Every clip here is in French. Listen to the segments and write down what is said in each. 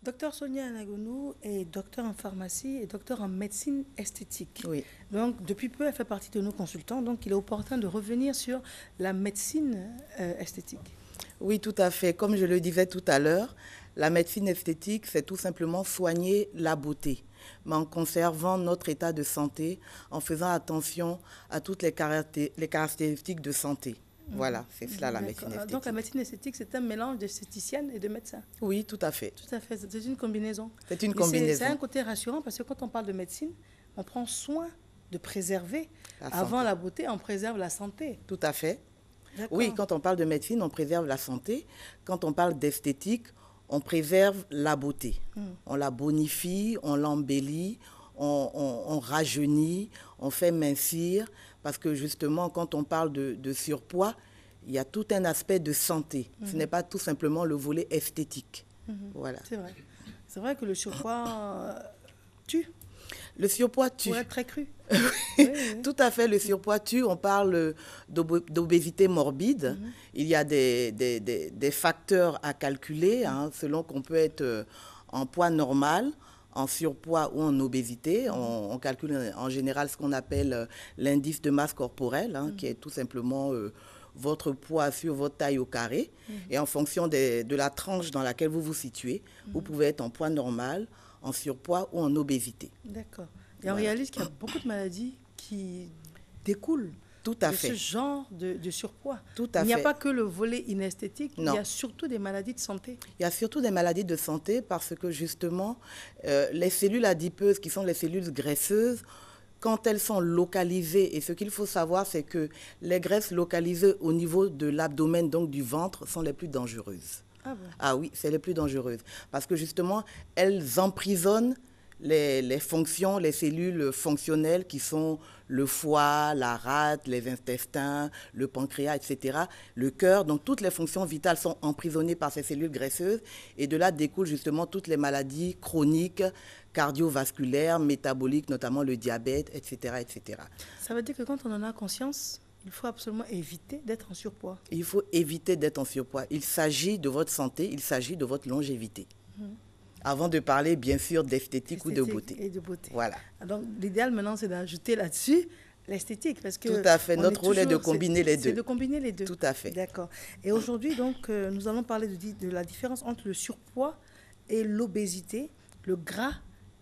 Docteur Sonia Anagonou est docteur en pharmacie et docteur en médecine esthétique. Oui. Donc, depuis peu, elle fait partie de nos consultants. Donc, il est opportun de revenir sur la médecine esthétique. Oui, tout à fait. Comme je le disais tout à l'heure, la médecine esthétique, c'est tout simplement soigner la beauté, mais en conservant notre état de santé, en faisant attention à toutes les caractéristiques de santé. Voilà, c'est cela la médecine esthétique. Donc la médecine esthétique, c'est un mélange d'esthéticienne et de médecin. Oui, tout à fait. Tout à fait, c'est une combinaison. C'est une combinaison. C'est un côté rassurant parce que quand on parle de médecine, on prend soin de préserver. Avant santé. la beauté, on préserve la santé. Tout à fait. Oui, quand on parle de médecine, on préserve la santé. Quand on parle d'esthétique, on préserve la beauté. On la bonifie, on l'embellit, on rajeunit, on fait mincir. Parce que justement, quand on parle de surpoids, il y a tout un aspect de santé. Ce n'est pas tout simplement le volet esthétique. Voilà. C'est vrai. C'est vrai que le surpoids tue. Le surpoids tue. Pour être très cru. Oui. Tout à fait, le surpoids tue. On parle d'obésité morbide. Il y a des facteurs à calculer, selon qu'on peut être en poids normal, en surpoids ou en obésité. On calcule en général ce qu'on appelle l'indice de masse corporelle, qui est tout simplement votre poids sur votre taille au carré. Et en fonction de la tranche dans laquelle vous vous situez, vous pouvez être en poids normal, en surpoids ou en obésité. D'accord. Et on réalise qu'il y a beaucoup de maladies qui découlent tout à de fait. ce genre de surpoids. Tout à Il n'y a fait. pas que le volet inesthétique, non. Il y a surtout des maladies de santé. Il y a surtout des maladies de santé parce que justement, les cellules adipeuses, qui sont les cellules graisseuses, quand elles sont localisées, et ce qu'il faut savoir, c'est que les graisses localisées au niveau de l'abdomen, donc du ventre, sont les plus dangereuses. Ah bon? Ah oui, c'est les plus dangereuses. Parce que justement, elles emprisonnent les fonctions, les cellules fonctionnelles qui sont le foie, la rate, les intestins, le pancréas, etc., le cœur. Donc, toutes les fonctions vitales sont emprisonnées par ces cellules graisseuses. Et de là découlent justement toutes les maladies chroniques, cardiovasculaires, métaboliques, notamment le diabète, etc., etc. Ça veut dire que quand on en a conscience, il faut absolument éviter d'être en surpoids. Il faut éviter d'être en surpoids. Il s'agit de votre santé, il s'agit de votre longévité. Avant de parler, bien sûr, d'esthétique ou de beauté. Et de beauté. Voilà. Donc, l'idéal maintenant, c'est d'ajouter là-dessus l'esthétique. Parce que tout à fait. Notre rôle est de combiner les deux. C'est de combiner les deux. Tout à fait. D'accord. Et aujourd'hui, donc, nous allons parler de la différence entre le surpoids et l'obésité, le gras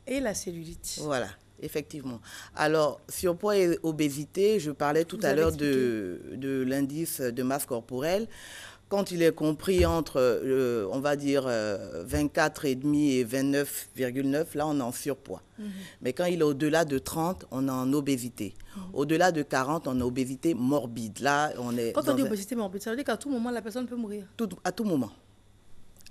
et la cellulite. Voilà. Effectivement. Alors, surpoids et obésité, je parlais tout à l'heure de l'indice de masse corporelle. Quand il est compris entre, on va dire, 24,5 et 29,9, là, on est en surpoids. Mais quand il est au-delà de 30, on est en obésité. Au-delà de 40, on est en obésité morbide. Là, on est quand on dit obésité morbide, ça veut dire qu'à tout moment, la personne peut mourir? À tout moment.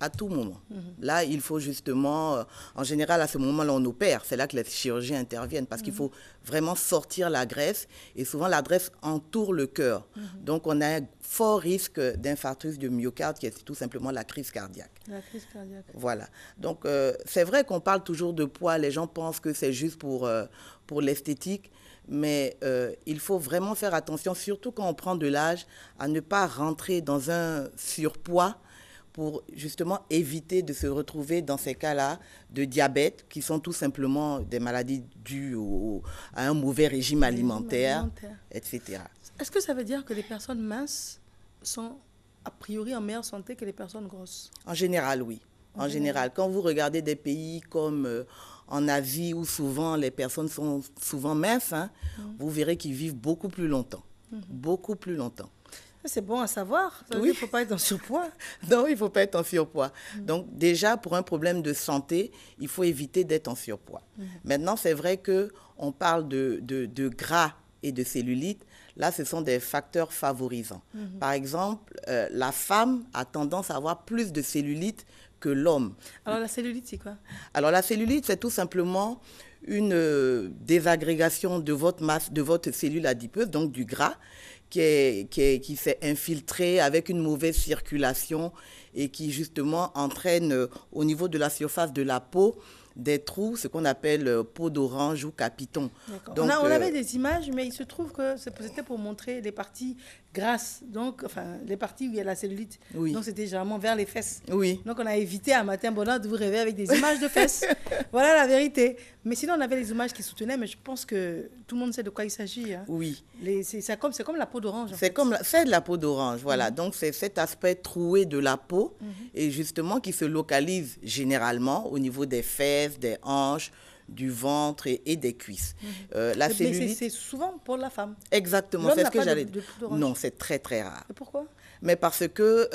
À tout moment. Là, il faut justement, en général, à ce moment-là, on opère. C'est là que les chirurgiens interviennent parce qu'il faut vraiment sortir la graisse. Et souvent, la graisse entoure le cœur. Donc, on a un fort risque d'infarctus de myocarde, qui est tout simplement la crise cardiaque. La crise cardiaque. Voilà. Donc, c'est vrai qu'on parle toujours de poids. Les gens pensent que c'est juste pour l'esthétique. Mais il faut vraiment faire attention, surtout quand on prend de l'âge, à ne pas rentrer dans un surpoids pour justement éviter de se retrouver dans ces cas-là de diabète, qui sont tout simplement des maladies dues à un mauvais régime alimentaire, etc. Est-ce que ça veut dire que les personnes minces sont a priori en meilleure santé que les personnes grosses? En général, oui. En général, quand vous regardez des pays comme en Asie, où souvent les personnes sont souvent minces, vous verrez qu'ils vivent beaucoup plus longtemps. Beaucoup plus longtemps. C'est bon à savoir. Il oui. ne faut pas être en surpoids. Non, il ne faut pas être en surpoids. Donc, déjà, pour un problème de santé, il faut éviter d'être en surpoids. Maintenant, c'est vrai qu'on parle de gras et de cellulite. Là, ce sont des facteurs favorisants. Par exemple, la femme a tendance à avoir plus de cellulite que l'homme. Alors, la cellulite, c'est quoi? Alors, la cellulite, c'est tout simplement une désagrégation de votre masse, de votre cellule adipeuse, donc du gras, qui s'est infiltré avec une mauvaise circulation et qui justement entraîne au niveau de la surface de la peau des trous, ce qu'on appelle peau d'orange ou capiton. Donc, on avait des images, mais il se trouve que c'était pour montrer les parties grasse, donc, enfin, les parties où il y a la cellulite. Oui. Donc, c'était généralement vers les fesses. Oui. Donc, on a évité à matin bonheur de vous réveiller avec des images de fesses. Voilà la vérité. Mais sinon, on avait les images qui soutenaient, mais je pense que tout le monde sait de quoi il s'agit. Hein. Oui. C'est comme la peau d'orange. C'est de la peau d'orange, voilà. Donc, c'est cet aspect troué de la peau et justement qui se localise généralement au niveau des fesses, des hanches, du ventre et des cuisses. La cellulite... c'est souvent pour la femme. Exactement, c'est ce que j'allais dire. Non, c'est très, très rare. Et pourquoi? Mais parce que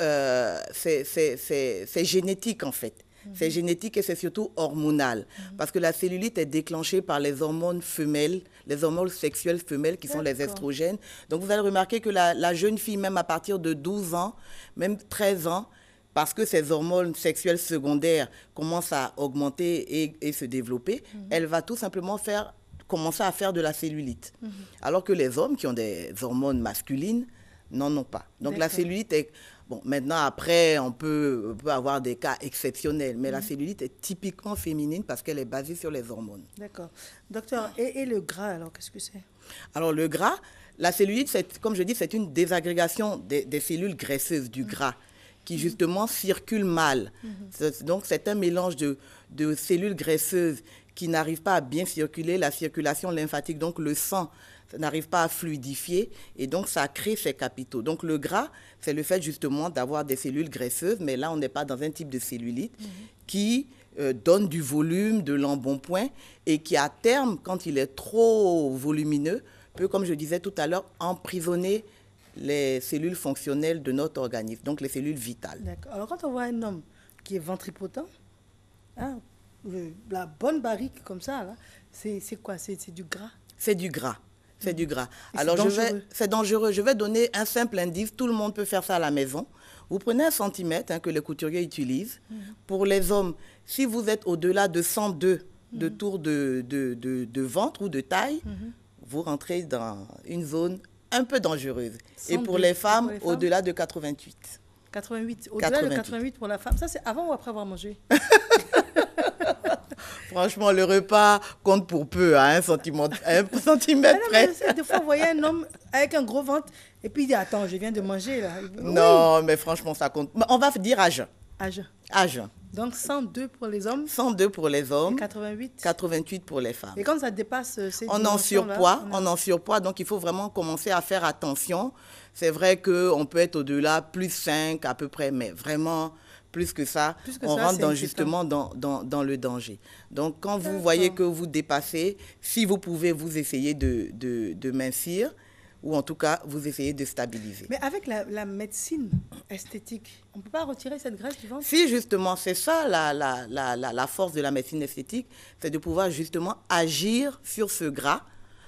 c'est génétique, en fait. C'est génétique et c'est surtout hormonal. Parce que la cellulite est déclenchée par les hormones femelles, les hormones sexuelles femelles qui sont les estrogènes. Donc, vous allez remarquer que la jeune fille, même à partir de 12 ans, même 13 ans, parce que ces hormones sexuelles secondaires commencent à augmenter et se développer, elle va tout simplement commencer à faire de la cellulite. Alors que les hommes qui ont des hormones masculines n'en ont pas. Donc la cellulite est... Bon, maintenant, après, on peut avoir des cas exceptionnels, mais la cellulite est typiquement féminine parce qu'elle est basée sur les hormones. D'accord. Docteur, et le gras, alors, qu'est-ce que c'est? Alors, le gras, la cellulite, comme je dis, c'est une désagrégation des cellules graisseuses, du gras, qui justement circulent mal. Donc, c'est un mélange de cellules graisseuses qui n'arrivent pas à bien circuler, la circulation lymphatique, donc le sang n'arrive pas à fluidifier et donc ça crée ces capitaux. Donc le gras, c'est le fait justement d'avoir des cellules graisseuses, mais là on n'est pas dans un type de cellulite qui donne du volume, de l'embonpoint et qui à terme, quand il est trop volumineux, peut, comme je disais tout à l'heure, emprisonner les cellules fonctionnelles de notre organisme, donc les cellules vitales. D'accord. Alors quand on voit un homme qui est ventripotent, hein, la bonne barrique comme ça, là, c'est quoi? C'est du gras? C'est du gras. C'est du gras. Alors, c'est dangereux. Je vais donner un simple indice. Tout le monde peut faire ça à la maison. Vous prenez un centimètre que les couturiers utilisent. Pour les hommes, si vous êtes au-delà de 102 de tour de ventre ou de taille, vous rentrez dans une zone un peu dangereuse. Et pour les femmes, au-delà de 88. 88. Au-delà de 88 pour la femme. Ça, c'est avant ou après avoir mangé? Franchement, le repas compte pour peu, à 1 centimètre près. Des fois, vous voyez un homme avec un gros ventre et puis il dit, attends, je viens de manger. Là. Non, mais franchement, ça compte. On va dire à jeun. À jeun. Donc, 102 pour les hommes. 102 pour les hommes. Et 88. 88 pour les femmes. Et quand ça dépasse ces on en surpoids, donc il faut vraiment commencer à faire attention. C'est vrai qu'on peut être au-delà, plus 5 à peu près, mais vraiment... Plus que ça, on rentre justement dans le danger. Donc, quand vous voyez que vous dépassez, si vous pouvez, vous essayez de mincir ou en tout cas, vous essayez de stabiliser. Mais avec la médecine esthétique, on ne peut pas retirer cette graisse du ventre? Si, justement, c'est ça la force de la médecine esthétique, c'est de pouvoir justement agir sur ce gras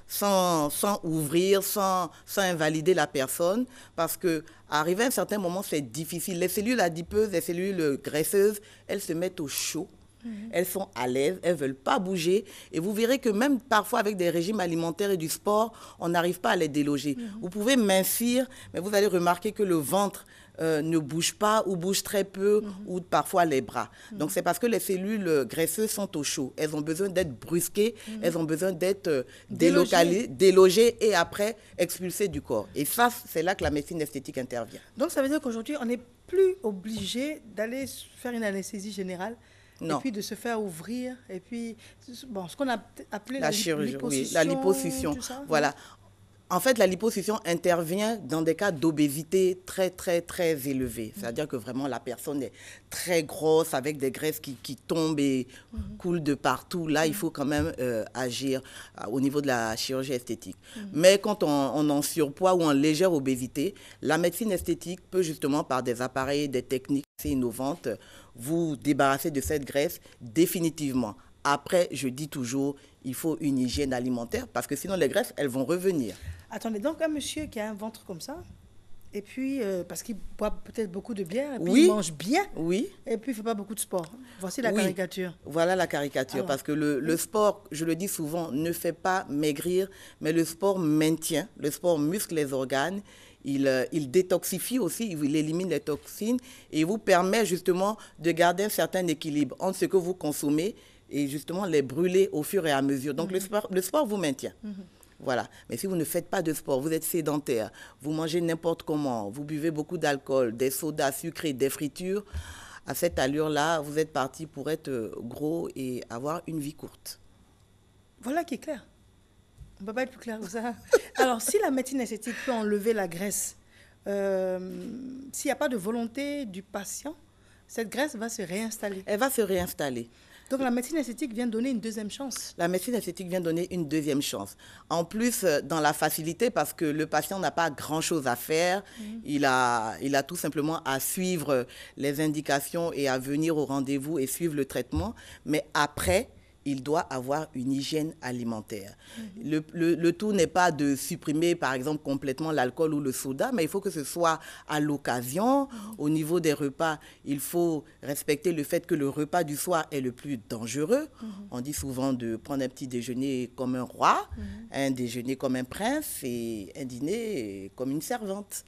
sans ouvrir, sans invalider la personne, parce qu'arrivé à un certain moment, c'est difficile. Les cellules adipeuses, les cellules graisseuses, elles se mettent au chaud. Elles sont à l'aise, elles ne veulent pas bouger. Et vous verrez que même parfois avec des régimes alimentaires et du sport, on n'arrive pas à les déloger. Vous pouvez mincir, mais vous allez remarquer que le ventre ne bouge pas ou bouge très peu ou parfois les bras. Donc c'est parce que les cellules graisseuses sont au chaud. Elles ont besoin d'être brusquées, elles ont besoin d'être délocalisées, délogées et après expulsées du corps. Et ça, c'est là que la médecine esthétique intervient. Donc ça veut dire qu'aujourd'hui, on n'est plus obligé d'aller faire une anesthésie générale? Non. Et puis de se faire ouvrir, et puis bon, ce qu'on a appelé la chirurgie, oui, la liposuction. Voilà. En fait, la liposuction intervient dans des cas d'obésité très, très, très élevés. C'est-à-dire que vraiment, la personne est très grosse, avec des graisses qui tombent et coulent de partout. Là, il faut quand même agir au niveau de la chirurgie esthétique. Mais quand on est en surpoids ou en légère obésité, la médecine esthétique peut justement, par des appareils, des techniques assez innovantes, vous débarrasser de cette graisse définitivement. Après, je dis toujours, il faut une hygiène alimentaire parce que sinon les graisses, elles vont revenir. Attendez, donc un monsieur qui a un ventre comme ça, et puis parce qu'il boit peut-être beaucoup de bière, et puis il mange bien, et puis il ne fait pas beaucoup de sport. Voici la caricature. Voilà la caricature, parce que le sport, je le dis souvent, ne fait pas maigrir, mais le sport maintient, le sport muscle les organes, il détoxifie aussi, il élimine les toxines et il vous permet justement de garder un certain équilibre entre ce que vous consommez et justement les brûler au fur et à mesure. Donc le sport vous maintient. Voilà. Mais si vous ne faites pas de sport, vous êtes sédentaire, vous mangez n'importe comment, vous buvez beaucoup d'alcool, des sodas sucrés, des fritures, à cette allure-là, vous êtes parti pour être gros et avoir une vie courte. Voilà qui est clair. On ne peut pas être plus clair que ça. Alors, si la médecine esthétique peut enlever la graisse, s'il n'y a pas de volonté du patient, cette graisse va se réinstaller. Elle va se réinstaller. Donc, la médecine esthétique vient donner une deuxième chance. La médecine esthétique vient donner une deuxième chance. En plus, dans la facilité, parce que le patient n'a pas grand-chose à faire. Il a tout simplement à suivre les indications et à venir au rendez-vous et suivre le traitement. Mais après, il doit avoir une hygiène alimentaire. Le tout n'est pas de supprimer, par exemple, complètement l'alcool ou le soda, mais il faut que ce soit à l'occasion. Au niveau des repas, il faut respecter le fait que le repas du soir est le plus dangereux. On dit souvent de prendre un petit déjeuner comme un roi, un déjeuner comme un prince et un dîner comme une servante.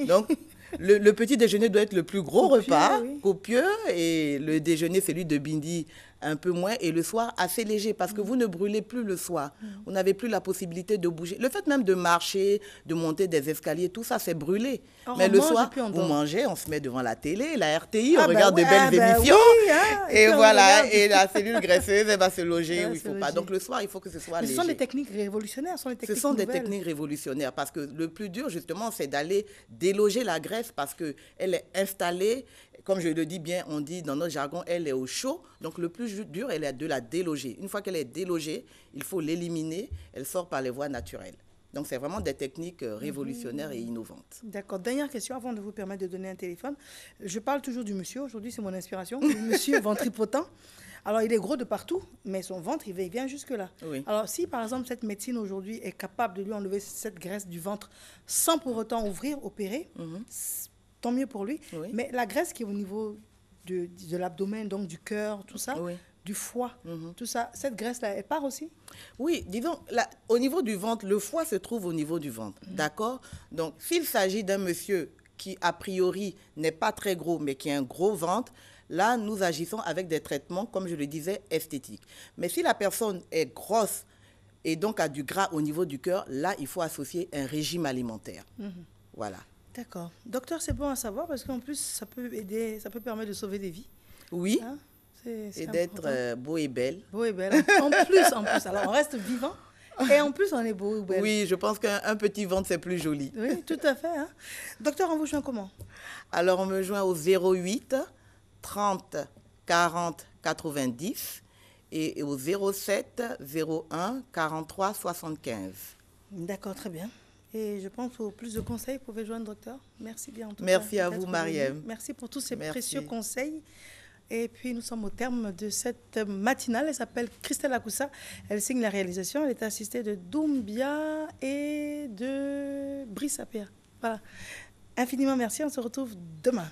Donc, le petit déjeuner doit être le plus gros repas, copieux, et le déjeuner, celui de Bindi, un peu moins, et le soir, assez léger, parce que vous ne brûlez plus le soir. Vous n'avez plus la possibilité de bouger. Le fait même de marcher, de monter des escaliers, tout ça, c'est brûlé. Mais le soir, vous mangez, on se met devant la télé, la RTI, on regarde de belles émissions, et voilà, et la cellule graisseuse, elle va se loger où il ne faut pas. Donc le soir, il faut que ce soit léger. Ce sont des techniques révolutionnaires, ce sont des techniques révolutionnaires, parce que le plus dur, justement, c'est d'aller déloger la graisse, parce qu'elle est installée, comme je le dis bien, on dit dans notre jargon, elle est au chaud. Donc le plus dur, elle est de la déloger. Une fois qu'elle est délogée, il faut l'éliminer. Elle sort par les voies naturelles. Donc c'est vraiment des techniques révolutionnaires et innovantes. D'accord. Dernière question avant de vous permettre de donner un téléphone. Je parle toujours du monsieur. Aujourd'hui, c'est mon inspiration. Le monsieur ventripotent. Alors, il est gros de partout, mais son ventre, il vient jusque-là. Oui. Alors, si, par exemple, cette médecine aujourd'hui est capable de lui enlever cette graisse du ventre sans pour autant ouvrir, opérer, tant mieux pour lui. Oui. Mais la graisse qui est au niveau de l'abdomen, donc du cœur, tout ça, du foie, tout ça, cette graisse-là, elle part aussi? Oui, disons, au niveau du ventre, le foie se trouve au niveau du ventre, d'accord? Donc, s'il s'agit d'un monsieur qui, a priori, n'est pas très gros, mais qui a un gros ventre, là, nous agissons avec des traitements, comme je le disais, esthétiques. Mais si la personne est grosse et donc a du gras au niveau du cœur, là, il faut associer un régime alimentaire. Voilà. D'accord. Docteur, c'est bon à savoir parce qu'en plus, ça peut aider, ça peut permettre de sauver des vies. Oui. Hein? Et d'être beau et belle. Beau et belle. En plus. Alors, on reste vivant et en plus, on est beau et belle. Oui, je pense qu'un petit ventre, c'est plus joli. Oui, tout à fait. Hein? Docteur, on vous joint comment? Alors, on me joint au 08 30 40 90 et au 07 01 43 75. D'accord, très bien. Et je pense au plus de conseils, vous pouvez joindre le docteur. Merci bien. Merci à vous, Marième. Merci pour tous ces précieux conseils. Et puis, nous sommes au terme de cette matinale. Elle s'appelle Christelle Akoussa. Elle signe la réalisation. Elle est assistée de Doumbia et de Brice Apia. Voilà. Infiniment merci. On se retrouve demain.